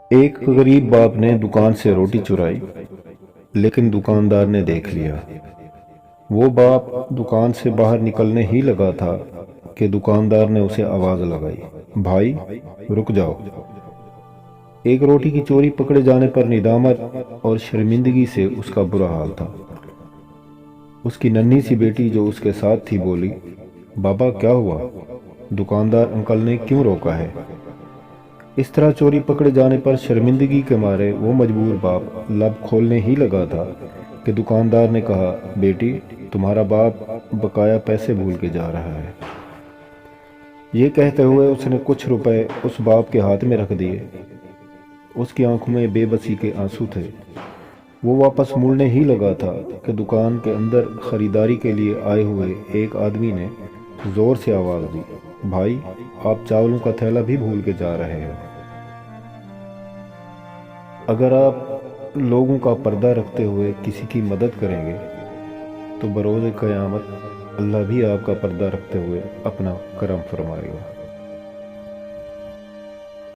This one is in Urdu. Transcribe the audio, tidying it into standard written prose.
ایک غریب باپ نے دکان سے روٹی چرائی، لیکن دکاندار نے دیکھ لیا۔ وہ باپ دکان سے باہر نکلنے ہی لگا تھا کہ دکاندار نے اسے آواز لگائی، بھائی رک جاؤ۔ ایک روٹی کی چوری پکڑے جانے پر ندامت اور شرمندگی سے اس کا برا حال تھا۔ اس کی ننھی سی بیٹی جو اس کے ساتھ تھی بولی، بابا کیا ہوا؟ دکاندار انکل نے کیوں روکا ہے؟ اس طرح چوری پکڑے جانے پر شرمندگی کے مارے وہ مجبور باپ لب کھولنے ہی لگا تھا کہ دکاندار نے کہا، بیٹی تمہارا باپ بقایا پیسے بھول کے جا رہا ہے۔ یہ کہتے ہوئے اس نے کچھ روپے اس باپ کے ہاتھ میں رکھ دیے۔ اس کی آنکھوں میں بے بسی کے آنسو تھے۔ وہ واپس مڑنے ہی لگا تھا کہ دکان کے اندر خریداری کے لیے آئے ہوئے ایک آدمی نے زور سے آواز دی، بھائی آپ چاولوں کا تھیلا بھی بھول کے جا رہے ہیں۔ اگر آپ لوگوں کا پردہ رکھتے ہوئے کسی کی مدد کریں گے تو بروز قیامت اللہ بھی آپ کا پردہ رکھتے ہوئے اپنا کرم فرمائے گا۔